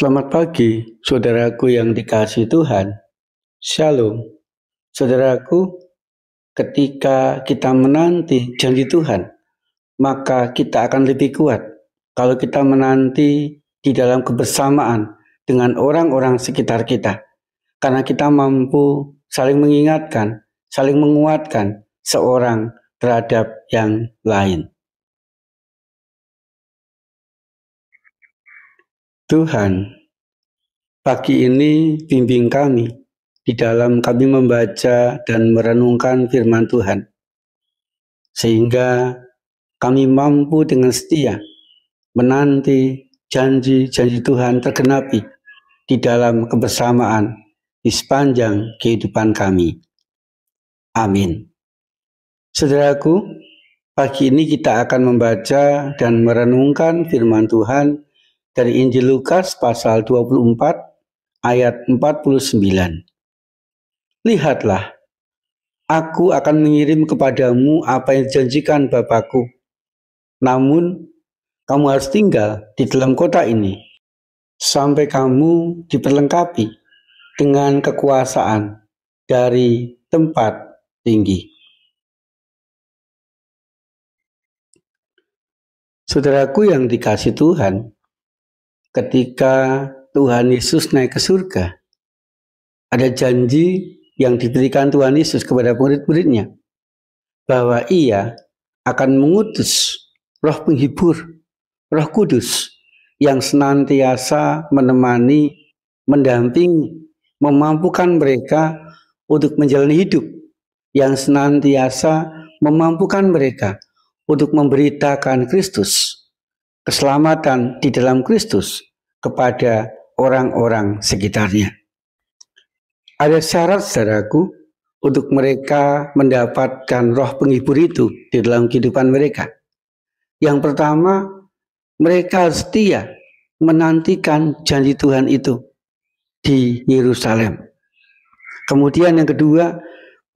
Selamat pagi, saudaraku yang dikasihi Tuhan. Shalom. Saudaraku, ketika kita menanti janji Tuhan, maka kita akan lebih kuat kalau kita menanti di dalam kebersamaan dengan orang-orang sekitar kita. Karena kita mampu saling mengingatkan, saling menguatkan seorang terhadap yang lain. Tuhan, pagi ini bimbing kami di dalam kami membaca dan merenungkan firman Tuhan, sehingga kami mampu dengan setia menanti janji-janji Tuhan tergenapi di dalam kebersamaan di sepanjang kehidupan kami. Amin. Saudaraku, pagi ini kita akan membaca dan merenungkan firman Tuhan dari Injil Lukas pasal 24 ayat 49. Lihatlah, aku akan mengirim kepadamu apa yang dijanjikan Bapakku. Namun, kamu harus tinggal di dalam kota ini sampai kamu diperlengkapi dengan kekuasaan dari tempat tinggi. Saudaraku yang dikasihi Tuhan, ketika Tuhan Yesus naik ke surga, ada janji yang diberikan Tuhan Yesus kepada murid-muridnya bahwa Ia akan mengutus Roh Penghibur, Roh Kudus yang senantiasa menemani, mendampingi, memampukan mereka untuk menjalani hidup, yang senantiasa memampukan mereka untuk memberitakan Kristus, keselamatan di dalam Kristus kepada orang-orang sekitarnya. Ada syarat, saudaraku, untuk mereka mendapatkan roh penghibur itu di dalam kehidupan mereka. Yang pertama, mereka setia menantikan janji Tuhan itu di Yerusalem. Kemudian yang kedua,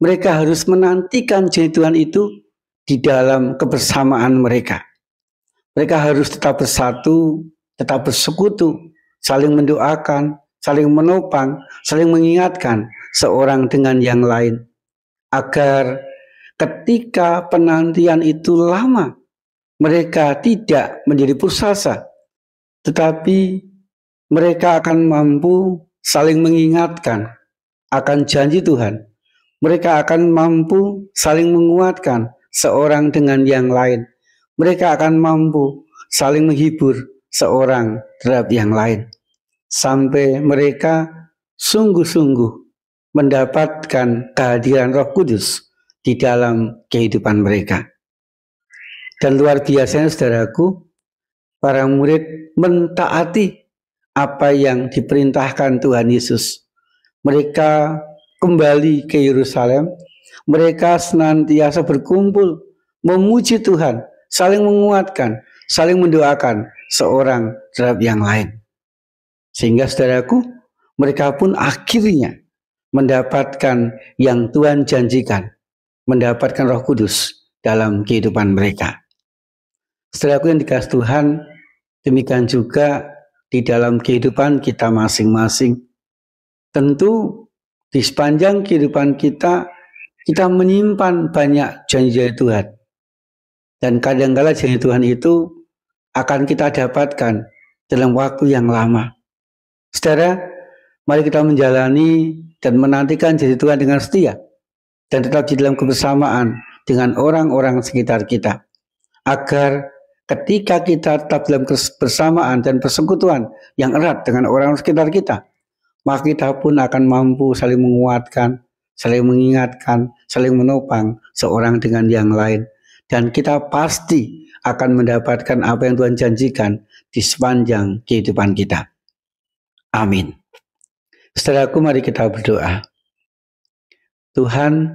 mereka harus menantikan janji Tuhan itu di dalam kebersamaan mereka. Mereka harus tetap bersatu, tetap bersekutu, saling mendoakan, saling menopang, saling mengingatkan seorang dengan yang lain. Agar ketika penantian itu lama, mereka tidak menjadi putus asa, tetapi mereka akan mampu saling mengingatkan akan janji Tuhan. Mereka akan mampu saling menguatkan seorang dengan yang lain. Mereka akan mampu saling menghibur seorang terhadap yang lain. Sampai mereka sungguh-sungguh mendapatkan kehadiran Roh Kudus di dalam kehidupan mereka. Dan luar biasanya, saudaraku, para murid mentaati apa yang diperintahkan Tuhan Yesus. Mereka kembali ke Yerusalem, mereka senantiasa berkumpul, memuji Tuhan, saling menguatkan, saling mendoakan seorang terhadap yang lain. Sehingga, saudaraku, mereka pun akhirnya mendapatkan yang Tuhan janjikan, mendapatkan Roh Kudus dalam kehidupan mereka. Saudaraku yang dikasihi Tuhan, demikian juga di dalam kehidupan kita masing-masing. Tentu di sepanjang kehidupan kita menyimpan banyak janji Tuhan. Dan kadang-kala janji Tuhan itu akan kita dapatkan dalam waktu yang lama. Saudara, mari kita menjalani dan menantikan janji Tuhan dengan setia dan tetap di dalam kebersamaan dengan orang-orang sekitar kita. Agar ketika kita tetap dalam kebersamaan dan persekutuan yang erat dengan orang sekitar kita, maka kita pun akan mampu saling menguatkan, saling mengingatkan, saling menopang seorang dengan yang lain. Dan kita pasti akan mendapatkan apa yang Tuhan janjikan di sepanjang kehidupan kita. Amin. Saudaraku, mari kita berdoa. Tuhan,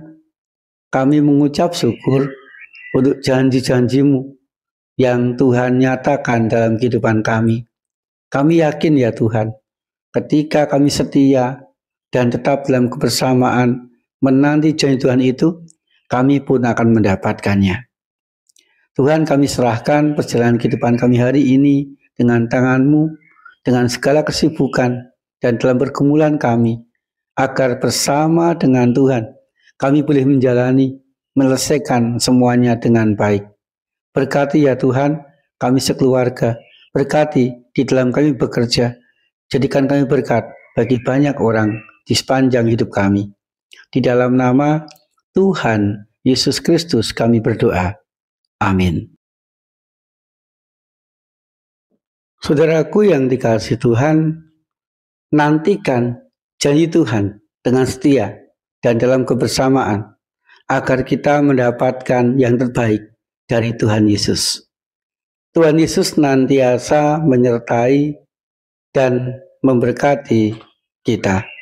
kami mengucap syukur untuk janji-janji-Mu yang Tuhan nyatakan dalam kehidupan kami. Kami yakin ya Tuhan, ketika kami setia dan tetap dalam kebersamaan menanti janji Tuhan itu, kami pun akan mendapatkannya. Tuhan, kami serahkan perjalanan kehidupan kami hari ini dengan tangan-Mu, dengan segala kesibukan dan dalam pergumulan kami, agar bersama dengan Tuhan kami boleh menyelesaikan semuanya dengan baik. Berkati ya Tuhan kami sekeluarga, berkati di dalam kami bekerja, jadikan kami berkat bagi banyak orang di sepanjang hidup kami. Di dalam nama Tuhan Yesus Kristus kami berdoa. Amin. Saudaraku yang dikasihi Tuhan, nantikan janji Tuhan dengan setia dan dalam kebersamaan agar kita mendapatkan yang terbaik dari Tuhan Yesus. Tuhan Yesus senantiasa menyertai dan memberkati kita.